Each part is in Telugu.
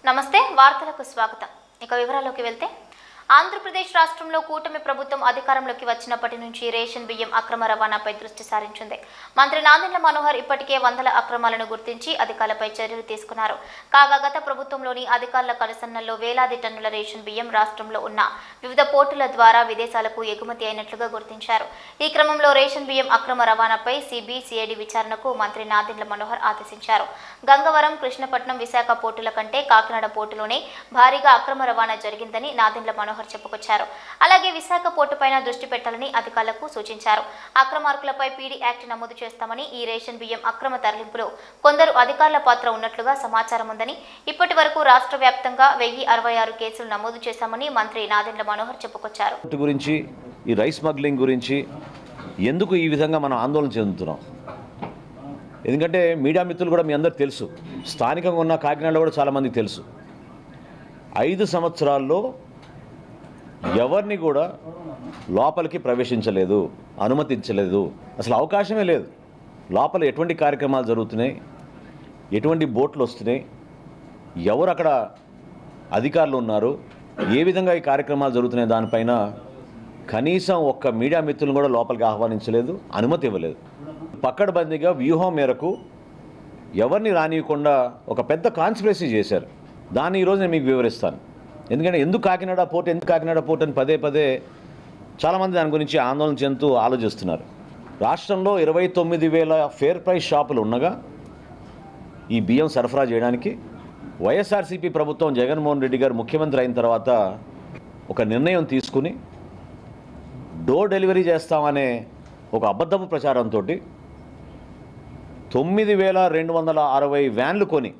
నమస్తే వార్తలకు స్వాగతం. ఇక వివరాల్లోకి వెళ్తే ఆంధ్రప్రదేశ్ రాష్ట్రంలో కూటమి ప్రభుత్వం అధికారంలోకి వచ్చినప్పటి నుంచి రేషన్ బియ్యం అక్రమ రవాణాపై దృష్టి సారించింది. మంత్రి నాదెండ్ల మనోహర్ ఇప్పటికే వందల అక్రమాలను గుర్తించి అధికారులపై చర్యలు తీసుకున్నారు. కాగా గత ప్రభుత్వంలోని అధికారుల కనుసన్నల్లో వేలాది టన్నుల రేషన్ బియ్యం రాష్ట్రంలో ఉన్న వివిధ పోర్టుల ద్వారా విదేశాలకు ఎగుమతి అయినట్లుగా గుర్తించారు. ఈ క్రమంలో రేషన్ బియ్యం అక్రమ రవాణాపై సిబిసిఐడి విచారణకు మంత్రి నాదెండ్ల మనోహర్ ఆదేశించారు. గంగవరం, కృష్ణపట్నం, విశాఖ పోర్టుల కంటే కాకినాడ పోర్టులోనే భారీగా అక్రమ రవాణా జరిగిందని నాదెండ్ల మనోహర్ చెప్పుకొచ్చారు. అలాగే విశాఖ పోర్టు పైన దృష్టి పెట్టాలని అధికారులకు సూచించారు. అక్రమార్కులపై పీడీ యాక్ట్ నమోదు చేస్తామని, ఈ రేషన్ బియ్యం అక్రమ తరలింపులో కొందరు అధికారుల పాత్ర ఉన్నట్లుగా సమాచారం ఉందని, ఇప్పటి వరకు రాష్ట్ర వ్యాప్తంగా 1066 కేసులు నమోదు చేశామని మంత్రి నాదెండ్ల మనోహర్ చెప్పుకొచ్చారు. గురించి ఈ రైస్ స్మగ్లింగ్ గురించి ఎందుకు ఈ విధంగా మనం ఆందోళన చెందుతున్నాం? ఎందుకంటే మీడియా మిత్రులు కూడా మీ అందరికీ తెలుసు, స్థానికంగా ఉన్న కాకినాడలో కూడా చాలామందికి తెలుసు. 5 సంవత్సరాల్లో ఎవరిని కూడా లోపలికి ప్రవేశించలేదు, అనుమతించలేదు, అసలు అవకాశమే లేదు. లోపల ఎటువంటి కార్యక్రమాలు జరుగుతున్నాయి, ఎటువంటి బోట్లు వస్తున్నాయి, ఎవరు అక్కడ అధికారులు ఉన్నారు, ఏ విధంగా ఈ కార్యక్రమాలు జరుగుతున్నాయి దానిపైన కనీసం ఒక్క మీడియా మిత్రులను కూడా లోపలికి ఆహ్వానించలేదు, అనుమతి ఇవ్వలేదు. పక్కడబందీగా వ్యూహం మేరకు ఎవరిని రానియకుండా ఒక పెద్ద కాన్స్పిరసీ చేశారు. దాన్ని ఈరోజు నేను మీకు వివరిస్తాను. ఎందుకంటే ఎందుకు కాకినాడ పోర్ట్ అని పదే పదే చాలామంది దాని గురించి ఆందోళన చెందుతూ ఆలోచిస్తున్నారు. రాష్ట్రంలో 29,000 ఫేర్ ప్రైస్ షాపులు ఉండగా ఈ బియ్యం సరఫరా చేయడానికి వైఎస్ఆర్సీపీ ప్రభుత్వం జగన్మోహన్ రెడ్డి గారు ముఖ్యమంత్రి అయిన తర్వాత ఒక నిర్ణయం తీసుకుని డోర్ డెలివరీ చేస్తామనే ఒక అబద్ధపు ప్రచారంతో 9,260 వ్యాన్లు కొని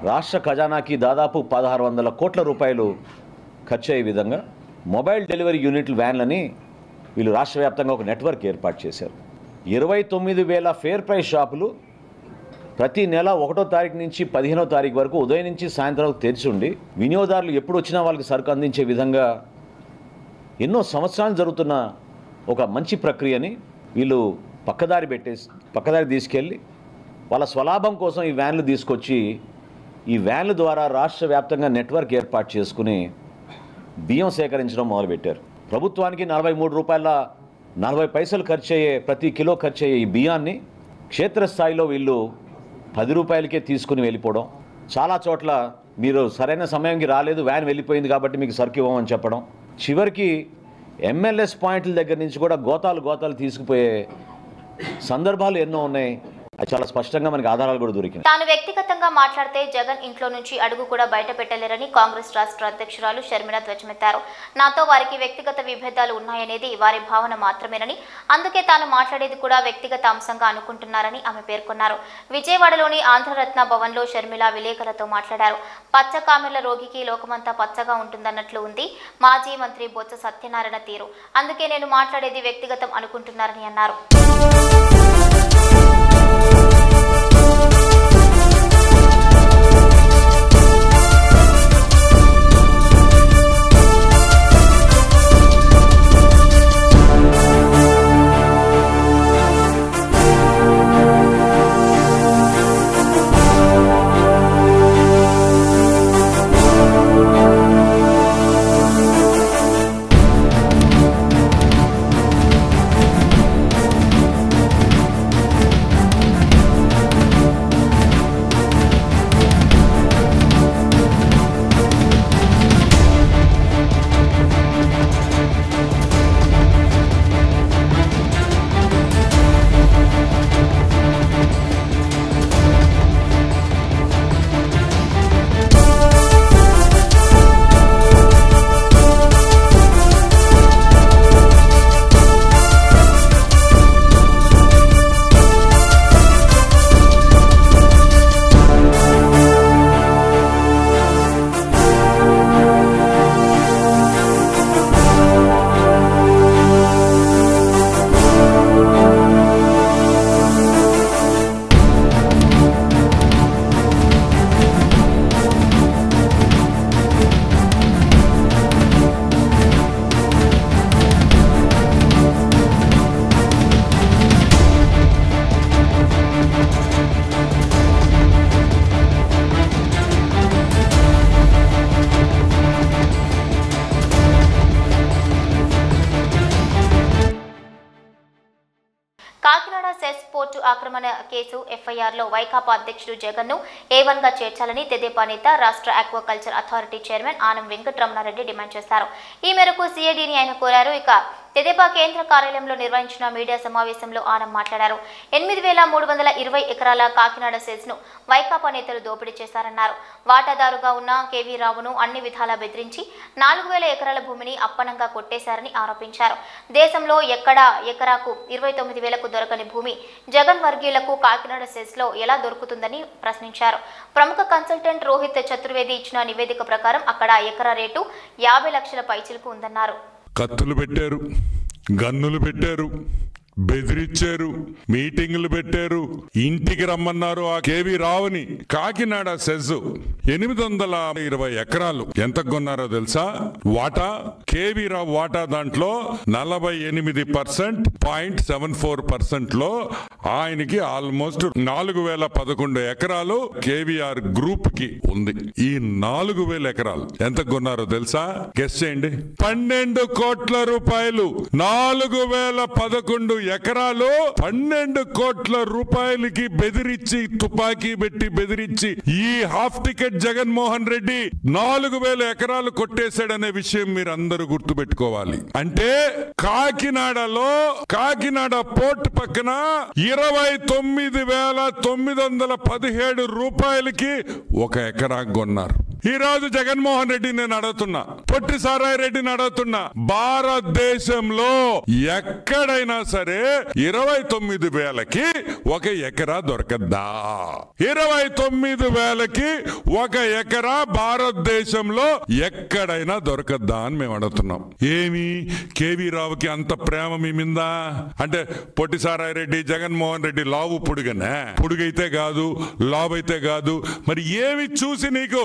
రాష్ట్ర ఖజానాకి దాదాపు 1,600 కోట్ల రూపాయలు ఖర్చు అయ్యే విధంగా మొబైల్ డెలివరీ యూనిట్లు వ్యాన్లని వీళ్ళు రాష్ట్ర వ్యాప్తంగా ఒక నెట్వర్క్ ఏర్పాటు చేశారు. 29,000 ఫేర్ ప్రైస్ షాపులు ప్రతి నెల 1వ తారీఖు నుంచి 15వ తారీఖు వరకు ఉదయం నుంచి సాయంత్రం వరకు తెరిచి ఉండి వినియోగదారులు ఎప్పుడు వచ్చినా వాళ్ళకి సరుకు అందించే విధంగా ఎన్నో సంవత్సరాలు జరుగుతున్న ఒక మంచి ప్రక్రియని వీళ్ళు పక్కదారి తీసుకెళ్ళి వాళ్ళ స్వలాభం కోసం ఈ వ్యాన్లు తీసుకొచ్చి ఈ వ్యాన్ల ద్వారా రాష్ట్ర వ్యాప్తంగా నెట్వర్క్ ఏర్పాటు చేసుకుని బియ్యం సేకరించడం మొదలుపెట్టారు. ప్రభుత్వానికి 43 రూపాయల 40 పైసలు ప్రతి కిలో ఖర్చు అయ్యే ఈ బియ్యాన్ని క్షేత్రస్థాయిలో వీళ్ళు 10 రూపాయలకే తీసుకుని వెళ్ళిపోవడం, చాలా చోట్ల మీరు సరైన సమయానికి రాలేదు, వ్యాన్ వెళ్ళిపోయింది కాబట్టి మీకు సరుకు ఇవ్వమని చెప్పడం, చివరికి ఎంఎల్ఎస్ పాయింట్ల దగ్గర నుంచి కూడా గోతాలు తీసుకుపోయే సందర్భాలు ఎన్నో ఉన్నాయి. అది చాలా స్పష్టంగా మనకి ఆధారాలు కూడా దొరికినాయి. తాను వ్యక్తిగతంగా మాట్లాడితే జగన్ ఇంట్లో నుంచి అడుగు కూడా బయట పెట్టలేరని కాంగ్రెస్ రాష్ట్ర అధ్యక్షురాలు షర్మిల ధ్వజమెత్తారు. నాతో వారికి వ్యక్తిగత విభేదాలు ఉన్నాయనేది వారి భావన మాత్రమేనని, అందుకే తాను మాట్లాడేది కూడా వ్యక్తిగత అంశంగా అనుకుంటున్నారని ఆమె పేర్కొన్నారు. విజయవాడలోని ఆంధ్రరత్న భవన్లో షర్మిల విలేకరులతో మాట్లాడారు. పచ్చ కామెర్ల రోగికి లోకమంతా పచ్చగా ఉంటుందన్నట్లు ఉంది మాజీ మంత్రి బొత్స సత్యనారాయణ తీరు, అందుకే నేను మాట్లాడేది వ్యక్తిగతం అనుకుంటున్నారని అన్నారు. పోర్టు ఆక్రమణ కేసు ఎఫ్ఐఆర్లో వైకాపా అధ్యక్షుడు జగన్ను A1గా చేర్చాలని తెదేపా నేత రాష్ట్ర aquaculture authority chairman Anam Venkataramana Reddy demand చేశారు. ఈ మేరకు సిఐడిని ఆయన కోరారు. ఇక తెదేపా కేంద్ర కార్యాలయంలో నిర్వహించిన మీడియా సమావేశంలో ఆనం మాట్లాడారు. 8,320 ఎకరాల కాకినాడ సెజ్ను వైకాపా నేతలు దోపిడీ చేశారన్నారు. వాటాదారుగా ఉన్న కేవీ రావును అన్ని విధాలా బెదిరించి 4,000 ఎకరాల భూమిని అప్పనంగా కొట్టేశారని ఆరోపించారు. దేశంలో ఎకరాకు 29,000కు దొరకని భూమి జగన్ వర్గీయులకు కాకినాడ సెజ్లో ఎలా దొరుకుతుందని ప్రశ్నించారు. ప్రముఖ కన్సల్టెంట్ రోహిత్ చతుర్వేది ఇచ్చిన నివేదిక ప్రకారం అక్కడ ఎకరా రేటు 50 లక్షల పైచిలకు ఉందన్నారు. కత్తులు పెట్టారు, గన్నులు పెట్టారు, బెదిరించారు, మీటింగులు పెట్టారు, ఇంటికి రమ్మన్నారు. ఆ కేవీ రావుని కాకినాడ సెజ్ 820 ఎకరాలు ఎంత కొన్నారో తెలుసా? వాటా కేవీ రావు వాటా దాంట్లో 48.74% లో ఆయనకి ఆల్మోస్ట్ 4,011 ఎకరాలు కేవీఆర్ గ్రూప్ కి ఉంది. ఈ 4,000 ఎకరాలు ఎంత కొన్నారో తెలుసా? గెస్ చేయండి. 12 కోట్ల రూపాయలు. 4,011 ఎకరాలు 12 కోట్ల రూపాయలకి బెదిరించి, తుపాకీ పెట్టి బెదిరించి ఈ హాఫ్ టికెట్ జగన్మోహన్ రెడ్డి 4,000 ఎకరాలు కొట్టేశాడనే విషయం మీరు అందరూ గుర్తు పెట్టుకోవాలి. అంటే కాకినాడలో కాకినాడ పోర్ట్ పక్కన 29,917 రూపాయలకి 1 ఎకరా కొన్నారు. ఈ రోజు జగన్మోహన్ రెడ్డి నేను అడుగుతున్నా, పొట్టి సారాయి రెడ్డిని అడుగుతున్నా, భారతదేశంలో ఎక్కడైనా సరే 29,000కి 1 ఎకరా దొరకద్దా? 29,000కి 1 ఎకరా భారతదేశంలో ఎక్కడైనా దొరకద్దా అని మేము అడుగుతున్నాం. ఏమి కేవీ రావుకి అంత ప్రేమ మీ మీద? అంటే పొట్టి సారాయి రెడ్డి, జగన్మోహన్ రెడ్డి లావు పొడుగనే? పొడుగైతే కాదు, లావు అయితే కాదు. మరి ఏమి చూసి నీకు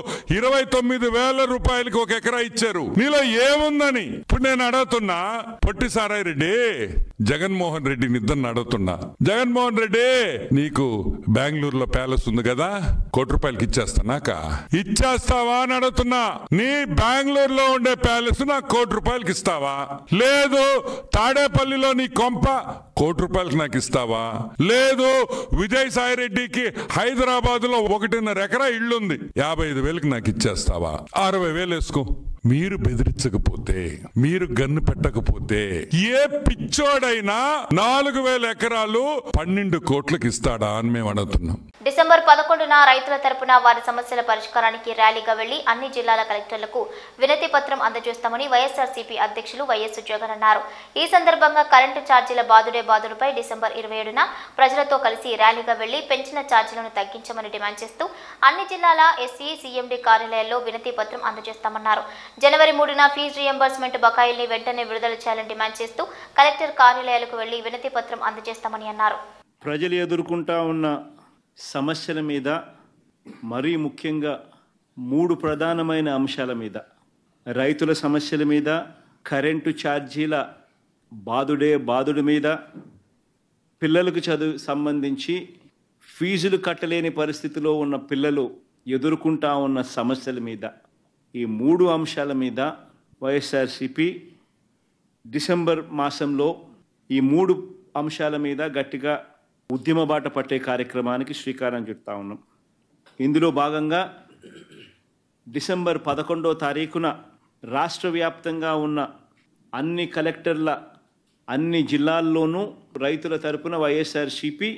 29,000 రూపాయలకి 1 ఎకరా ఇచ్చారు? నీలో ఏముందని ఇప్పుడు నేను అడుగుతున్నా. పొట్టి సారాయి రెడ్డి, జగన్మోహన్ రెడ్డి నిద్రని అడుగుతున్నా. జగన్మోహన్ రెడ్డి, నీకు బెంగళూరులో ప్యాలెస్ ఉంది కదా, 1 కోటి రూపాయలకి ఇచ్చేస్తానాక ఇచ్చేస్తావా అని అడుగుతున్నా. నీ బెంగళూరులో ఉండే ప్యాలెస్ నాకు 1 కోటి రూపాయలకి ఇస్తావా? లేదు తాడేపల్లిలో నీ కొంప 1 కోటి రూపాయలకి నాకు ఇస్తావా? లేదు విజయసాయి రెడ్డికి హైదరాబాద్ లో 1.5 ఎకరా ఇల్లుంది, 55,000కి నాకు ఇచ్చేస్తావా? 60,000 వేసుకో. మీరు బెదిరించకపోతే, మీరు గన్ను పెట్టకపోతే ఏ పిచ్చోడైనా 4,000 ఎకరాలు 12 కోట్లకి ఇస్తాడా అని మేము అడుగుతున్నాం. డిసెంబర్ 11న రైతుల తరపున వారి సమస్యల పరిష్కారానికి ర్యాలీగా వెళ్లి అన్ని జిల్లాల కలెక్టర్లకు వినతి పత్రం అందజేస్తామని వైఎస్ఆర్సీపీ అధ్యక్షులు వైఎస్ జగన్ అన్నారు. ఈ సందర్భంగా కరెంటు ఛార్జీల బాదుడుపై డిసెంబర్ 27న ప్రజలతో కలిసి ర్యాలీగా వెళ్లి పెంచిన ఛార్జీలను తగ్గించమని డిమాండ్ చేస్తూ అన్ని జిల్లాల ఎస్సీ సీఎండీ కార్యాలయాల్లో వినతి పత్రం అందజేస్తామన్నారు. జనవరి 3న ఫీజు రియంబర్స్మెంట్ బకాయిల్ని వెంటనే విడుదల చేయాలని డిమాండ్ చేస్తూ కలెక్టర్ కార్యాలయాలకు వెళ్లి వినతి పత్రం అందజేస్తామని అన్నారు. ప్రజలు ఎదుర్కొంటా ఉన్న సమస్యల మీద, మరీ ముఖ్యంగా 3 ప్రధానమైన అంశాల మీద, రైతుల సమస్యల మీద, కరెంటు ఛార్జీల బాదుడు మీద, పిల్లలకు చదువు సంబంధించి ఫీజులు కట్టలేని పరిస్థితిలో ఉన్న పిల్లలు ఎదుర్కొంటా ఉన్న సమస్యల మీద, ఈ 3 అంశాల మీద వైఎస్ఆర్సీపీ డిసెంబర్ మాసంలో ఈ 3 అంశాల మీద గట్టిగా ఉద్యమ బాట పట్టే కార్యక్రమానికి శ్రీకారం చుడతా ఉన్నాం. ఇందులో భాగంగా డిసెంబర్ 11వ తారీఖున రాష్ట్ర వ్యాప్తంగా ఉన్న అన్ని కలెక్టర్ల అన్ని జిల్లాల్లోనూ రైతుల తరపున వైఎస్ఆర్సీపీ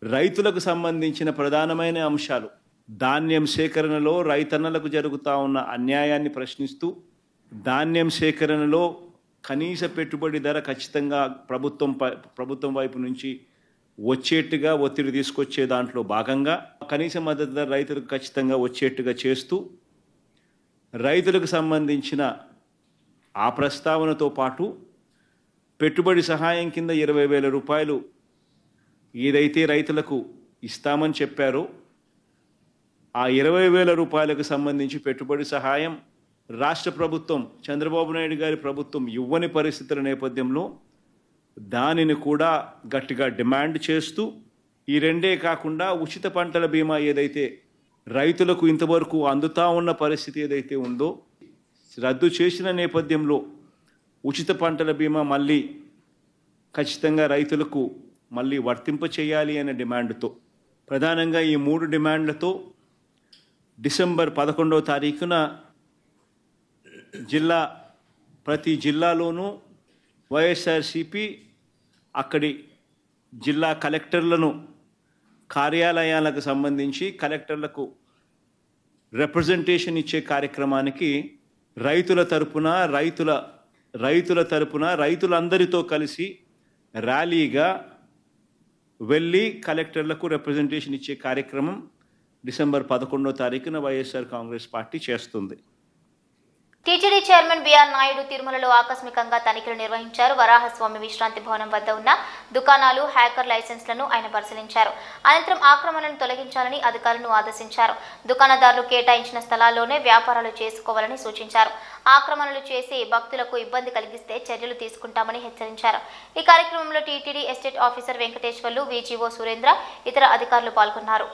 రైతులకు సంబంధించిన ప్రధానమైన అంశాలు, ధాన్యం సేకరణలో రైతన్నలకు జరుగుతూ ఉన్న అన్యాయాన్ని ప్రశ్నిస్తూ, ధాన్యం సేకరణలో కనీస పెట్టుబడి ధర ఖచ్చితంగా ప్రభుత్వం వైపు నుంచి వచ్చేట్టుగా ఒత్తిడి తీసుకొచ్చే దాంట్లో భాగంగా కనీస మద్దతు ధర రైతులకు ఖచ్చితంగా వచ్చేట్టుగా చేస్తూ, రైతులకు సంబంధించిన ఆ ప్రస్తావనతో పాటు పెట్టుబడి సహాయం కింద 20,000 రూపాయలు ఏదైతే రైతులకు ఇస్తామని చెప్పారో ఆ 20,000 రూపాయలకు సంబంధించి పెట్టుబడి సహాయం రాష్ట్ర ప్రభుత్వం, చంద్రబాబు నాయుడు గారి ప్రభుత్వం ఇవ్వని పరిస్థితుల నేపథ్యంలో దానిని కూడా గట్టిగా డిమాండ్ చేస్తూ, ఈ రెండే కాకుండా ఉచిత పంటల బీమా ఏదైతే రైతులకు ఇంతవరకు అందుతా ఉన్న పరిస్థితి ఏదైతే ఉందో రద్దు చేసిన నేపథ్యంలో ఉచిత పంటల బీమా మళ్ళీ ఖచ్చితంగా రైతులకు మళ్ళీ వర్తింప చేయాలి అనే డిమాండ్తో, ప్రధానంగా ఈ 3 డిమాండ్లతో డిసెంబర్ 11వ తారీఖున ప్రతి జిల్లాలోనూ వైఎస్ఆర్సీపీ అక్కడి జిల్లా కలెక్టర్లను కార్యాలయాలకు సంబంధించి కలెక్టర్లకు రిప్రజెంటేషన్ ఇచ్చే కార్యక్రమానికి రైతులందరితో కలిసి ర్యాలీగా వెళ్ళి కలెక్టర్లకు రిప్రజెంటేషన్ ఇచ్చే కార్యక్రమం డిసెంబర్ 11వ తారీఖున వైఎస్ఆర్ కాంగ్రెస్ పార్టీ చేస్తుంది. టీటీడీ చైర్మన్ బిఆర్ నాయుడు తిరుమలలో ఆకస్మికంగా తనిఖీలు నిర్వహించారు. వరాహస్వామి విశ్రాంతి భవనం వద్ద ఉన్న దుకాణాలు, హ్యాకర్ లైసెన్స్లను ఆయన పరిశీలించారు. అనంతరం ఆక్రమణను తొలగించాలని అధికారులను ఆదేశించారు. దుకాణదారులు కేటాయించిన స్థలాల్లోనే వ్యాపారాలు చేసుకోవాలని సూచించారు. ఆక్రమణలు చేసి భక్తులకు ఇబ్బంది కలిగిస్తే చర్యలు తీసుకుంటామని హెచ్చరించారు. ఈ కార్యక్రమంలో TTD estate officer Venkateswarlu, వీజీఓ Surendra, ఇతర అధికారులు పాల్గొన్నారు.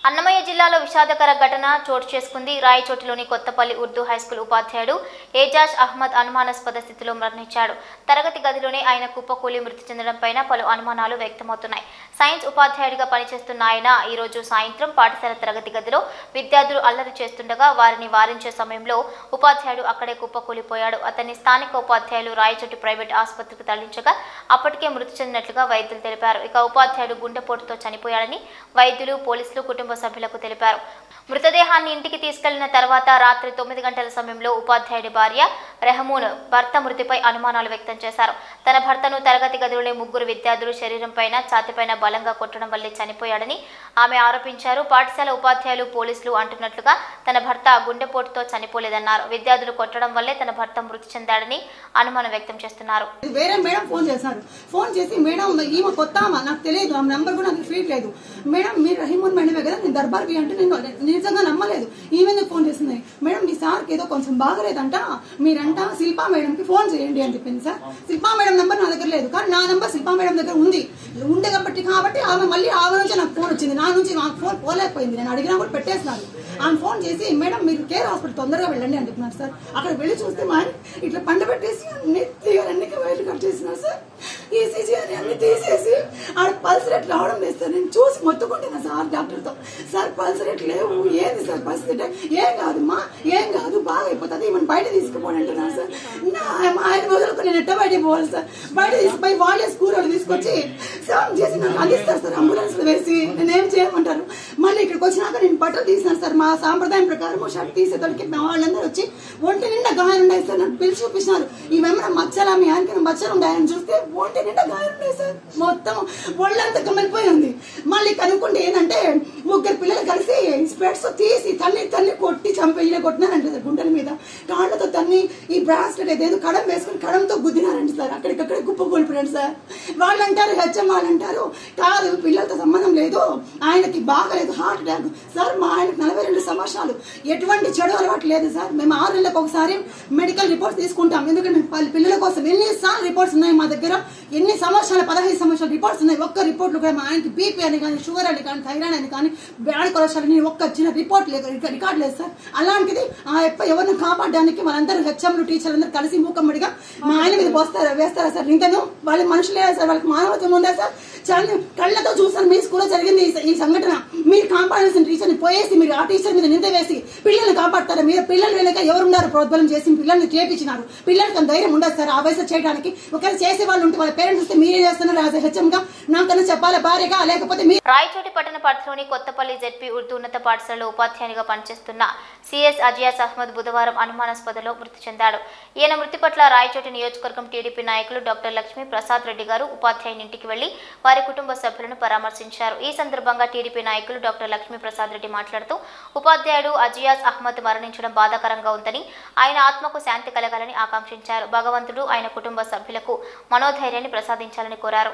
అన్నమయ్య జిల్లాలో విషాదకర ఘటన చోటు చేసుకుంది. రాయచోటిలోని కొత్తపల్లి ఉర్దూ హైస్కూల్ ఉపాధ్యాయుడు ఏజాజ్ అహ్మద్ అనుమానాస్పద స్థితిలో మరణించాడు. తరగతి గదిలోనే ఆయన కుప్పకూలి మృతి చెందడంపై పలు అనుమానాలు వ్యక్తమవుతున్నాయి. సైన్స్ ఉపాధ్యాయుడిగా పనిచేస్తున్న ఆయన ఈ రోజు సాయంత్రం పాఠశాల తరగతి గదిలో విద్యార్థులు అల్లరి చేస్తుండగా వారిని వారించే సమయంలో ఉపాధ్యాయుడు అక్కడే కుప్పకూలిపోయాడు. అతన్ని స్థానిక ఉపాధ్యాయులు రాయచోటి ప్రైవేట్ ఆసుపత్రికి తరలించగా అప్పటికే మృతి చెందినట్లుగా వైద్యులు తెలిపారు. ఇక ఉపాధ్యాయుడు గుండెపోటుతో చనిపోయాడని వైద్యులు, పోలీసులు, కుటుంబ సభ్యులకు తెలిపారు. మృతదేహాన్ని ఇంటికి తీసుకెళ్లిన తర్వాత రాత్రి 9 గంటల సమయంలో ఉపాధ్యాయుడి భార్య రెహమూన్ భర్త మృతిపై అనుమానాలు వ్యక్తం చేశారు. తన భర్తను తరగతి గదిలోని 3 విద్యార్థులు శరీరంపైన, ఛాతిపైన బలంగా కొట్టడం వల్లే చనిపోయాడని ఆమె ఆరోపించారు. పాఠశాల ఉపాధ్యాయులు, పోలీసులు అంటున్నట్లుగా తన భర్త గుండెపోటుతో చనిపోలేదన్నారు. విద్యార్థులు కొట్టడం వల్లే తన భర్త మృతి చెందాడని అనుమానం వ్యక్తం చేస్తున్నారు. వేరే మేడం ఫోన్ చేశారు. ఫోన్ చేసి మేడం ఈమె కొత్త నాకు తెలియదు, ఆమె నెంబర్ కూడా నాకు ఫీడ్ లేదు. మేడం మీరు రహీమున్ మేడమే కదా, నేను దర్బార్కి అంటే నేను నిజంగా నమ్మలేదు. ఈమె ఫోన్ చేస్తుంది. మేడం మీ సార్కి ఏదో కొంచెం బాగలేదంట, మీరంట శిల్పా మేడంకి ఫోన్ చేయండి అని చెప్పింది. సార్ శిల్పా మేడం నెంబర్ నా దగ్గర లేదు, కానీ నా నెంబర్ శిల్పా మేడం దగ్గర ఉంది కాబట్టి ఆమె మళ్ళీ ఆమె నుంచి నాకు ఫోన్ వచ్చింది. నా నుంచి నాకు ఫోన్ పోలేకపోయింది. నేను అడిగినా కూడా పెట్టేసినాను. ఆమె ఫోన్ చేసి మేడం మీరు కేర్ హాస్పిటల్ తొందరగా వెళ్ళండి అని చెప్పినారు. సార్ అక్కడ వెళ్ళి చూస్తే మా ఇట్లా పండ పెట్టేసి అన్ని వైర్లు కట్ చేసినారు. సార్ ఈసీజీ అని అన్ని తీసేసి ఆడ పల్స్ రేట్ రావడం లేదు. సార్ నేను చూసి మొత్తుకుంటున్నా సార్ డాక్టర్తో. సార్ పల్స్ రేట్ లేవు, ఏంది సార్ పరిస్థితి? ఏం కాదు మా, ఏం కాదు, బాగా అయిపోతుంది, ఈమెను బయట తీసుకుపోండి అంటున్నారు. సార్ ఆయన మొదలుకొని నేను ఎట్ట బయటకు పోవాలి సార్? బయట తీసుకుపోయి వాళ్ళే స్కూల్ వాళ్ళు తీసుకొచ్చి సేవం చేసి నాకు అందిస్తారు సార్. అంబులెన్స్ లో వేసి నేనేం చేయమంటారు? మళ్ళీ ఇక్కడికి వచ్చినాక నేను బట్టలు తీసినాను సార్. మా సాంప్రదాయం ప్రకారం షర్ట్ తీసేతోడికి వాళ్ళందరూ వచ్చి ఒంటి నిండా గాయాలు ఉన్నాయి సార్. నన్ను పిలిచి చూపించినారు. ఈమెమన్నా మచ్చలా, మీ ఆయనకి మచ్చలు ఉన్నాయని చూస్తే ఒంటి నిండా గాయాలు ఉన్నాయి సార్. మొత్తం ఒళ్ళంతా కమిలిపోయి ఉంది. మళ్ళీ కనుక్కుంటే ఏంటంటే 3 పిల్లలు కలిసి స్పెట్స్ తీసి తన్ని కొట్టి చంపేయలే కొట్టినారంట సార్. గుండెల మీద కాళ్ళతో తన్ని ఈ బ్రాస్లెట్ ఏదేదో కడం వేసుకుని కడంతో గుద్దినారంట సార్. అక్కడికక్కడ కుప్పకూలిపోయాడు సార్. వాళ్ళు అంటారు, హెచ్ఎం వాళ్ళు అంటారు కాదు పిల్లలతో సంబంధం లేదు, ఆయనకి బాగలేదు, హార్ట్ అటాక్. సార్ మా ఆయనకు 42 సంవత్సరాలు, ఎటువంటి చెడు అలవాటు లేదు సార్. మేము 6 నెలలకు ఒకసారి మెడికల్ రిపోర్ట్స్ తీసుకుంటాం. ఎందుకంటే పిల్లల కోసం ఎన్నిసార్లు రిపోర్ట్స్ ఉన్నాయి మా దగ్గర, ఎన్ని సంవత్సరాలు 15 సంవత్సరాల రిపోర్ట్స్ ఉన్నాయి. ఒక్క రిపోర్ట్లు కూడా మా ఆయనకి బీపీ అని కానీ, షుగర్ అని కానీ, థైరాయిడ్ అని కానీ, బ్యాడ్ కొలెస్ట్రాల్ అని ఒక్క చిన్న రిపోర్ట్ లేదు, రికార్డ్ లేదు సార్. అలాంటిది ఎవరిని కాపాడడానికి వాళ్ళందరూ హెచ్ఎంలు, టీచర్లు అందరూ కలిసి మూకమ్మడిగా మా ఆయన మీద వేస్తారా సార్? ఇంకను వాళ్ళ మనుషులే సార్, వాళ్ళకి మానవత్వం ఉందా సార్? కళ్ళతో చూసాను మీ స్కూల్లో జరిగింది ఈ సంఘటన. మీరు కాపాడాల్సిన టీచర్ని పోయేసి మీరు ఆ టీచర్ మీద నింద వేసి పిల్లల్ని కాపాడతారా? మీరు పిల్లలు వెనక ఎవరున్నారు? ప్రోద్బలం చేసి పిల్లల్ని చేపించినారు. పిల్లలకి అంత ధైర్యం ఉండదు సార్ ఆ వయసు చేయడానికి. ఒకవేళ చేసే వాళ్ళు ఉంటే వాళ్ళ పేరెంట్స్ వస్తే మీరే చేస్తున్నారు. యాజ్ హెచ్ఎంగా నాకన్నా చెప్పాలి భార్యగా, లేకపోతే రాయచోటి పట్టణ పరిధిలోని కొత్తపల్లి జెడ్పీ ఉర్దూ ఉన్నత పాఠశాలలో ఉపాధ్యాయునిగా పనిచేస్తున్న సిఎస్ అజియాజ్ అహ్మద్ బుధవారం అనుమానాస్పదలో మృతి చెందాడు. ఈయన మృతి పట్ల రాయచోటి నియోజకవర్గం టీడీపీ నాయకులు డాక్టర్ లక్ష్మీ ప్రసాద్ రెడ్డి గారు ఉపాధ్యాయుని ఇంటికి వెళ్లి వారి కుటుంబ సభ్యులను పరామర్శించారు. ఈ సందర్భంగా టీడీపీ నాయకులు డాక్టర్ లక్ష్మీ ప్రసాద్ రెడ్డి మాట్లాడుతూ ఉపాధ్యాయుడు అజియాజ్ అహ్మద్ మరణించడం బాధాకరంగా ఉందని, ఆయన ఆత్మకు శాంతి కలగాలని ఆకాంక్షించారు. భగవంతుడు ఆయన కుటుంబ సభ్యులకు మనోధైర్యాన్ని ప్రసాదించాలని కోరారు.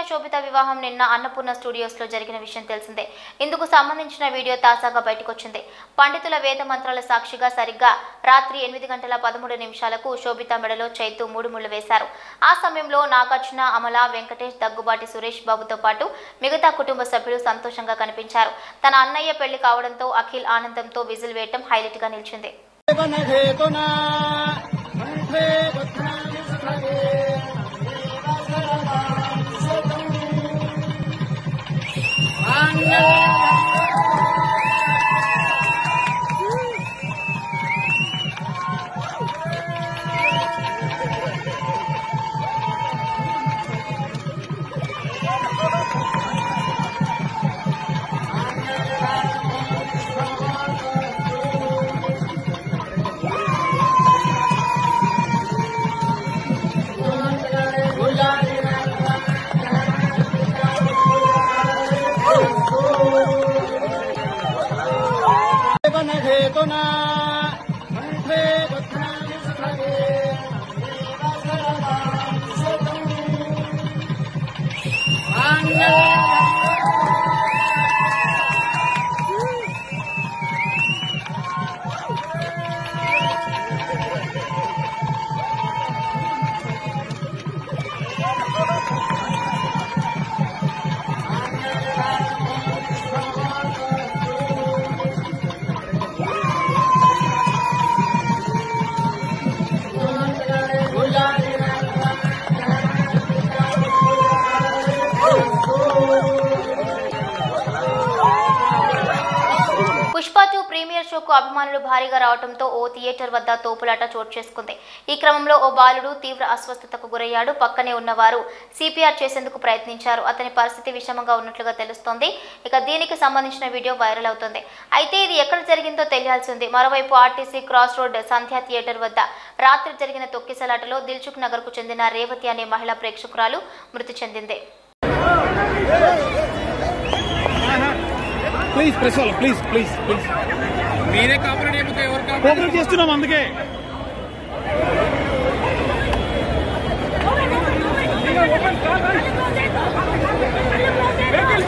శోభిత వివాహం నిన్న అన్నపూర్ణ స్టూడియోస్ లో జరిగిన విషయం తెలిసిందే. ఇందుకు సంబంధించిన వీడియో తాజాగా బయటకొచ్చింది. పండితుల వేద మంత్రాల సాక్షిగా సరిగ్గా రాత్రి 8:13 శోభిత మెడలో చైతు 3 ముళ్ళు వేశారు. ఆ సమయంలో నాగార్జున, అమల, వెంకటేష్, దగ్గుబాటి సురేష్ బాబుతో పాటు మిగతా కుటుంబ సభ్యులు సంతోషంగా కనిపించారు. తన అన్నయ్య పెళ్లి కావడంతో అఖిల్ ఆనందంతో విజిల్ వేయటం హైలైట్ గా నిలిచింది. పుష్ప 2 ప్రీమియర్ షోకు అభిమానులు భారీగా రావడంతో ఓ థియేటర్ వద్ద తోపులాట చోటు చేసుకుంది. ఈ క్రమంలో ఓ బాలుడు తీవ్ర అస్వస్థతకు గురయ్యాడు. పక్కనే ఉన్నవారు సిపిఆర్ చేసేందుకు ప్రయత్నించారు. అతని పరిస్థితి విషమంగా ఉన్నట్లుగా తెలుస్తోంది. ఇక దీనికి సంబంధించిన వీడియో వైరల్ అవుతుంది. అయితే ఇది ఎక్కడ జరిగిందో తెలియాల్సింది. మరోవైపు ఆర్టీసీ క్రాస్ రోడ్ సంధ్యా థియేటర్ వద్ద రాత్రి జరిగిన తొక్కిసలాటలో దిల్సుఖ్ నగర్ కు చెందిన రేవతి అనే మహిళా ప్రేక్షకురాలు మృతి చెందింది. ప్లీజ్ ప్రెస్ వాళ్ళు ప్లీజ్ ప్లీజ్ ప్లీజ్ మీరే కోఆపరేట్ చేస్తున్నాం అందుకే వెహికల్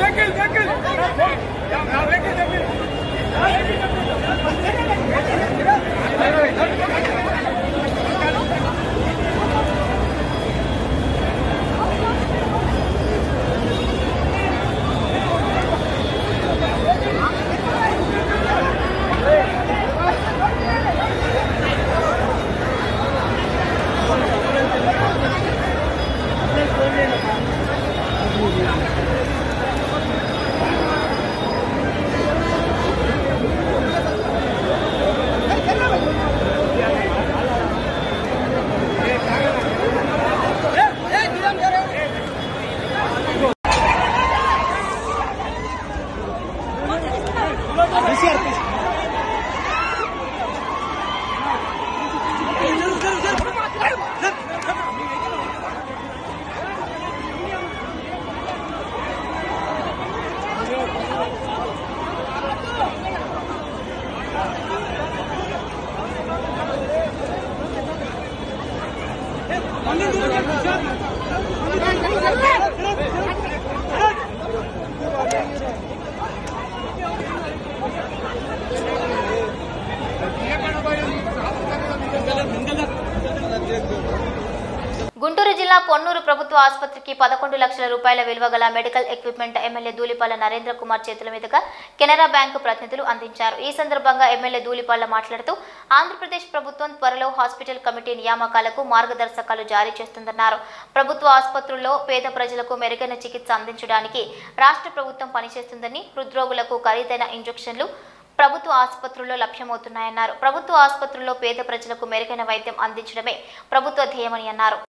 ప్రభుత్వ ఆసుపత్రికి 11 లక్షల రూపాయల విలువ గల medical equipment MLA Dhulipalla Narendra Kumar చేతుల మీదుగా కెనరా బ్యాంకు ప్రతినిధులు అందించారు. ఈ సందర్భంగా ఎమ్మెల్యే ధూళిపాళ్ల మాట్లాడుతూ ఆంధ్రప్రదేశ్ ప్రభుత్వం త్వరలో హాస్పిటల్ కమిటీ నియామకాలకు మార్గదర్శకాలు జారీ చేస్తుందన్నారు. ప్రభుత్వ ఆసుపత్రుల్లో పేద ప్రజలకు మెరుగైన చికిత్స అందించడానికి రాష్ట్ర ప్రభుత్వం పనిచేస్తుందని, హృద్రోగులకు ఖరీదైన ఇంజెక్షన్లు ప్రభుత్వ ఆసుపత్రుల్లో లభ్యమవుతున్నాయన్నారు. ప్రభుత్వ ఆసుపత్రుల్లో పేద ప్రజలకు మెరుగైన వైద్యం అందించడమే ప్రభుత్వ ధ్యేయమని అన్నారు.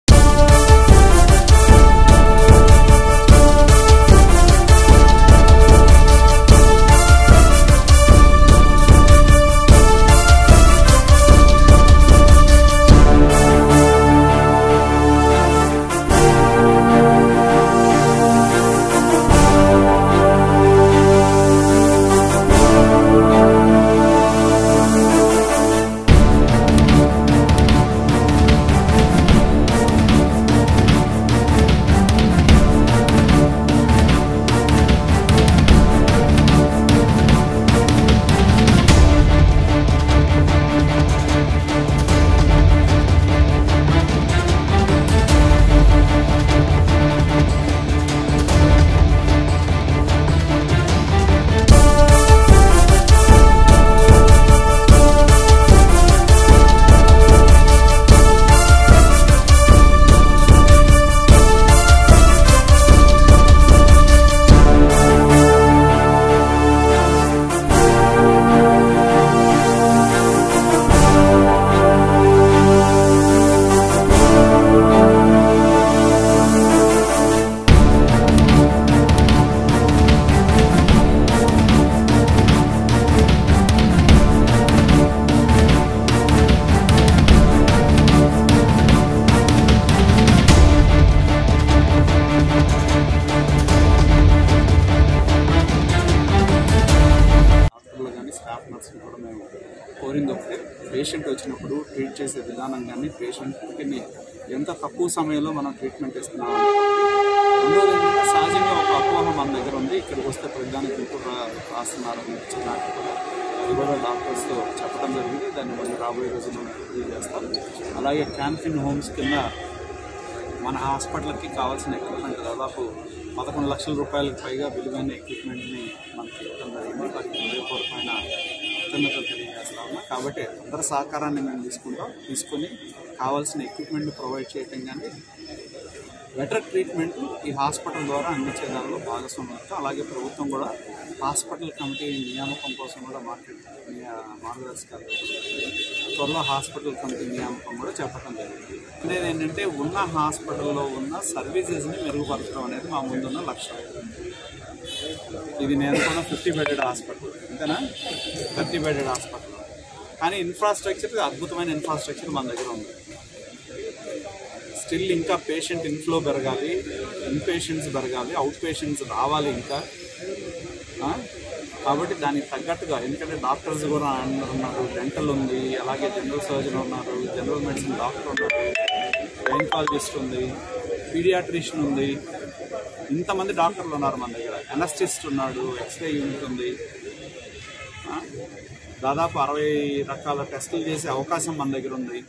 కోరింది ఒకటే, పేషెంట్ వచ్చినప్పుడు ట్రీట్ చేసే విధానం కానీ పేషెంట్కి ఎంత తక్కువ సమయంలో మనం ట్రీట్మెంట్ ఇస్తున్నాం. రెండోది ఏంటంటే సహజంగా ఒక అపోహ మన దగ్గర ఉంది, ఇక్కడికి వస్తే ప్రతిదానికి ఇప్పుడు రాస్తున్నారు చిన్నట్టు కూడా, అది కూడా డాక్టర్స్తో చెప్పడం జరిగింది. దాన్ని మళ్ళీ రాబోయే రోజుల్లో రివ్యూ చేస్తాం. అలాగే క్యాన్ఫిన్ హోమ్స్ కింద మన హాస్పిటల్కి కావాల్సిన ఎక్విప్మెంట్ దాదాపు 11 లక్షల రూపాయలకు పైగా విలువైన ఎక్విప్మెంట్ని మనకి ఇవ్వడం జరిగింది. వాటికి హృదయపూర్వకమైన కృతజ్ఞతలు తెలియజేస్తా ఉన్నా. కాబట్టి అందరి సహకారాన్ని మేము తీసుకొని కావాల్సిన ఎక్విప్మెంట్ ప్రొవైడ్ చేయటం కానీ బెటర్ ట్రీట్మెంట్ ఈ హాస్పిటల్ ద్వారా అందించే దానిలో భాగస్వామ్యం. అలాగే ప్రభుత్వం కూడా హాస్పిటల్ కమిటీ నియామకం కోసం కూడా మార్గదర్శకాలు త్వరలో హాస్పిటల్ కమిటీ నియామకం కూడా చెప్పడం జరిగింది. అనేది ఏంటంటే ఉన్న హాస్పిటల్లో ఉన్న సర్వీసెస్ని మెరుగుపరచడం అనేది మా ముందున్న లక్ష్యం. ఇది నేను కూడా 50 బెడెడ్ హాస్పిటల్, అంతేనా 30 బెడెడ్ హాస్పిటల్, కానీ ఇన్ఫ్రాస్ట్రక్చర్ అద్భుతమైన ఇన్ఫ్రాస్ట్రక్చర్ మన దగ్గర ఉంది. స్టిల్ ఇంకా పేషెంట్ ఇన్ఫ్లో పెరగాలి, ఇన్పేషెంట్స్ పెరగాలి, అవుట్ పేషెంట్స్ రావాలి ఇంకా. కాబట్టి దానికి తగ్గట్టుగా, ఎందుకంటే డాక్టర్స్ కూడా ఉన్నారు, డెంటల్ ఉంది, అలాగే జనరల్ సర్జన్ ఉన్నారు, జనరల్ మెడిసిన్ డాక్టర్ ఉన్నారు, గైనకాలజిస్ట్ ఉంది, పీడియాట్రిషియన్ ఉంది, ఇంతమంది డాక్టర్లు ఉన్నారు మన దగ్గర. అనస్థిస్ట్ ఉన్నాడు, ఎక్స్రే యూనిట్ ఉంది, దాదాపు 60 రకాల టెస్టులు చేసే అవకాశం మన దగ్గర ఉంది.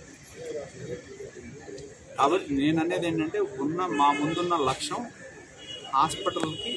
కాబట్టి నేను అనేది ఏంటంటే మా ముందున్న లక్ష్యం హాస్పిటల్కి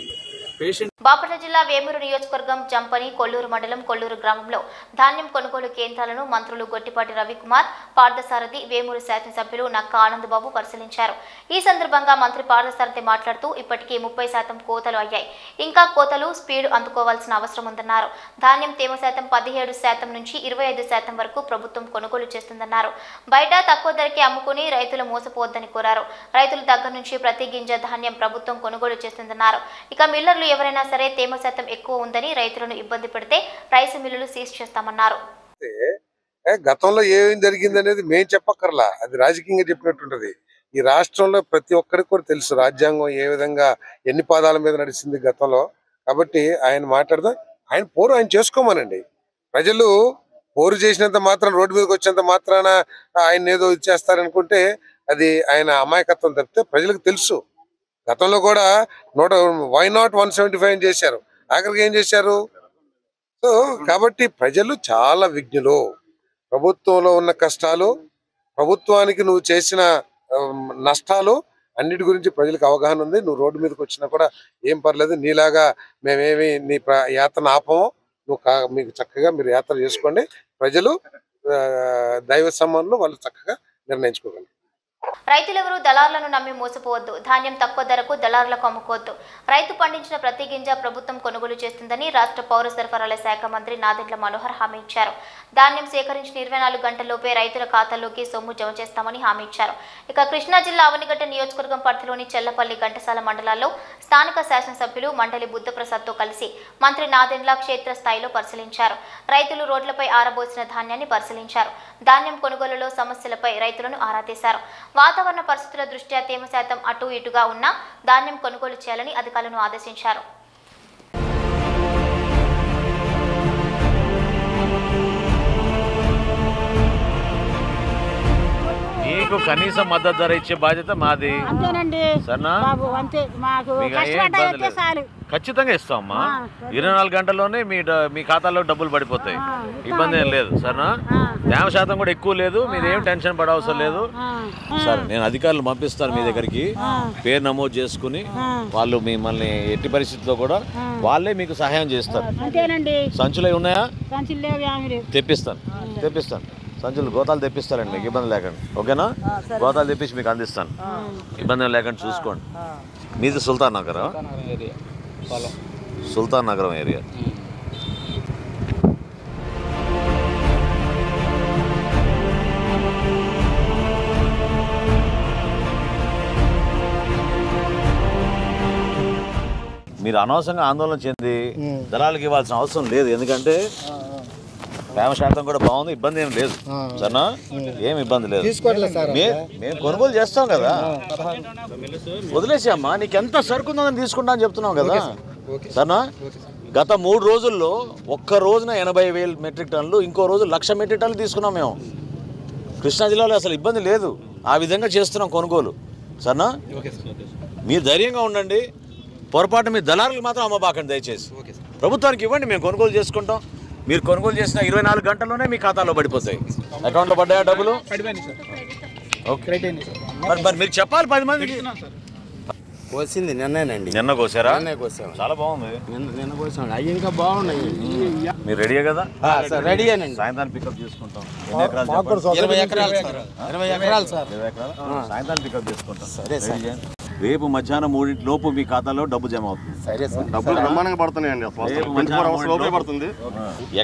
పేషెంట్. బాపట్ల జిల్లా వేమూరు నియోజకవర్గం జంపని కొల్లూరు మండలం కొల్లూరు గ్రామంలో ధాన్యం కొనుగోలు కేంద్రాలను మంత్రులు గొట్టిపాటి రవికుమార్, పార్థసారథి, వేమూరు శాసనసభ్యులు నక్క ఆనందబాబు పరిశీలించారు. ఈ సందర్భంగా మంత్రి పార్థసారథి మాట్లాడుతూ ఇప్పటికీ 30% కోతలు అయ్యాయి, ఇంకా కోతలు స్పీడ్ అందుకోవాల్సిన అవసరం ఉందన్నారు. ధాన్యం తేమ శాతం 17% నుంచి 25% వరకు ప్రభుత్వం కొనుగోలు చేస్తుందన్నారు. బయట తక్కువ ధరకే అమ్ముకుని రైతులు మోసపోవద్దని కోరారు. రైతుల దగ్గర నుంచి ప్రతి గింజ ధాన్యం ప్రభుత్వం కొనుగోలు చేస్తుందన్నారు. ఇక మిల్లర్లు ఎవరైనా సరే తేమ శాతం ఎక్కువ ఉందని రైతులను ఇబ్బంది పెడితే రైస్ మిల్లులు సీజ్ చేస్తామన్నారు. గతంలో ఏం జరిగింది అనేది మేము చెప్పక్కర్లా, అది రాజకీయంగా చెప్పినట్టుంటది. ఈ రాష్ట్రంలో ప్రతి ఒక్కరికి కూడా తెలుసు రాజ్యాంగం ఏ విధంగా ఎన్ని పాదాల మీద నడిచింది గతంలో. కాబట్టి ఆయన మాట్లాడదాం, ఆయన పోరు ఆయన చేసుకోమనండి. ప్రజలు పోరు చేసినంత మాత్రం, రోడ్డు మీదకి వచ్చినంత మాత్రాన ఆయన ఏదో ఇచ్చేస్తారనుకుంటే అది ఆయన అమాయకత్వం తప్పితే ప్రజలకు తెలుసు. గతంలో కూడా వై నాట్ 175 చేశారు, ఆఖరికి ఏం చేశారు. సో కాబట్టి ప్రజలు చాలా విజ్ఞులు. ప్రభుత్వంలో ఉన్న కష్టాలు, ప్రభుత్వానికి నువ్వు చేసిన నష్టాలు అన్నిటి గురించి ప్రజలకు అవగాహన ఉంది. నువ్వు రోడ్డు మీదకి వచ్చినా కూడా ఏం పర్లేదు, నీలాగా మేమేమి నీ యాత్రను ఆపము, మీకు చక్కగా మీరు యాత్ర చేసుకోండి. ప్రజలు దైవ సమ్మానులు వాళ్ళు చక్కగా నిర్ణయించుకోగలరు. రైతులెవరూ దళారులను నమ్మి మోసపోవద్దు. ధాన్యం తక్కువ ధరకు దళారులకు అమ్ముకోవద్దు. రైతు పండించిన ప్రతి గింజ ప్రభుత్వం కొనుగోలు చేస్తుందని రాష్ట్ర పౌర సరఫరాల శాఖ మంత్రి నాదెండ్ల మనోహర్ హామీ ఇచ్చారు. ధాన్యం సేకరించిన 24 గంటల్లోపే రైతుల ఖాతాల్లోకి సొమ్ము జమ చేస్తామని హామీ ఇచ్చారు. ఇక కృష్ణా జిల్లా అవనిగడ్డ నియోజకవర్గం పరిధిలోని చెల్లపల్లి, ఘంటసాల మండలాల్లో స్థానిక శాసనసభ్యులు మండలి బుద్ధప్రసాద్తో కలిసి మంత్రి నాదెండ్ల క్షేత్రస్థాయిలో పరిశీలించారు. రైతులు రోడ్లపై ఆరబోసిన ధాన్యాన్ని పరిశీలించారు. ధాన్యం కొనుగోలులో సమస్యలపై రైతులను ఆరా తీశారు. వాతావరణ పరిస్థితుల దృష్ట్యా తేమ శాతం అటు ఇటుగా ఉన్న ధాన్యం కొనుగోలు చేయాలని అధికారులను ఆదేశించారు. మీకు కనీస మద్దతు ధర ఇచ్చే బాధ్యత మాది. సరేనా? ఖచ్చితంగా ఇస్తామమ్మా. 24 గంటల్లోనే మీ ఖాతాలో డబ్బులు పడిపోతాయి. ఇబ్బంది ఏం లేదు. సరేనా? తేమ శాతం కూడా ఎక్కువ లేదు. మీరేం టెన్షన్ పడవసరం లేదు. సరే, నేను అధికారులు పంపిస్తాను మీ దగ్గరికి. పేరు నమోదు చేసుకుని వాళ్ళు మిమ్మల్ని ఎట్టి పరిస్థితుల్లో కూడా వాళ్ళే మీకు సహాయం చేస్తారు. సంచులు ఉన్నాయా? తెప్పిస్తాను. సంచులు గోతాలు తెప్పిస్తారండి, మీకు ఇబ్బంది లేకుండా. ఓకేనా? గోతాలు తెప్పించి మీకు అందిస్తాను. ఇబ్బంది లేకుండా చూసుకోండి. మీది సుల్తాన్ నగరం ఏరియా. మీరు అనవసరంగా ఆందోళన చెంది దళాలకు ఇవ్వాల్సిన అవసరం లేదు. ఎందుకంటే తేమ శాతం కూడా బాగుంది, ఇబ్బంది ఏం లేదు. సరేనా? ఏం ఇబ్బంది లేదు. మేము కొనుగోలు చేస్తాం కదా, వదిలేసామ్మా. నీకు ఎంత సరుకు ఉందని తీసుకుంటా అని చెప్తున్నాం కదా. సరేనా? గత 3 రోజుల్లో ఒక్క రోజున 80,000 మెట్రిక్ టన్నులు, ఇంకో రోజు 1,00,000 మెట్రిక్ టన్నులు తీసుకున్నాం మేము. కృష్ణా జిల్లాలో అసలు ఇబ్బంది లేదు. ఆ విధంగా చేస్తున్నాం కొనుగోలు. సరేనా? మీరు ధైర్యంగా ఉండండి. పొరపాటు మీ దళారులకు మాత్రం అమ్మబాకండి దయచేసి. ప్రభుత్వానికి ఇవ్వండి, మేము కొనుగోలు చేసుకుంటాం. మీరు కొనుగోలు చేసిన 24 గంటల్లోనే మీ ఖాతాలో పడిపోతాయి. అకౌంట్లో పడ్డాయా డబ్బులు? మరి మీరు చెప్పాలి 10 మందికి. కోసింది నిన్నేనండి. నిన్న కోసారా? చాలా బాగుంది. నిన్న కోసాం. అవి ఇంకా బాగున్నాయి. మీరు రెడీయే కదా? రెడీయేనండి. సాయంత్రాన్ని పికప్ చేసుకుంటాం. ఎన్ని ఎకరాలు? 20 ఎకరాలు సార్. 20 ఎకరాలు సార్. 20 ఎకరాలు సాయంత్రాన్ని పికప్ చేసుకుంటాం. సరే సార్. రేపు మధ్యాహ్నం 3 లోపు మీ ఖాతాలో డబ్బు జమ అవుతుంది. సరే సార్. డబ్బులు బ్రహ్మాండంగా పడుతున్నాయండి.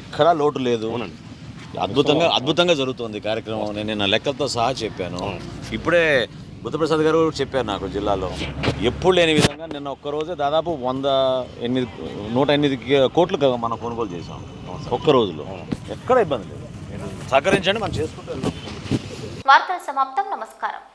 ఎక్కడా లోటు లేదు. అద్భుతంగా జరుగుతుంది కార్యక్రమం. నేను నా లెక్కలతో సహా చెప్పాను. ఇప్పుడే బుద్ధప్రసాద్ గారు చెప్పారు నాకు జిల్లాలో ఎప్పుడు లేని విధంగా నిన్న ఒక్కరోజే దాదాపు 108 కోట్లు మనం కొనుగోలు చేసాం ఒక్క రోజులో. ఎక్కడ ఇబ్బంది లేదు. సహకరించండి, మనం చేసుకుంటూ వెళ్దాం. వార్తల సమాప్తం. నమస్కారం.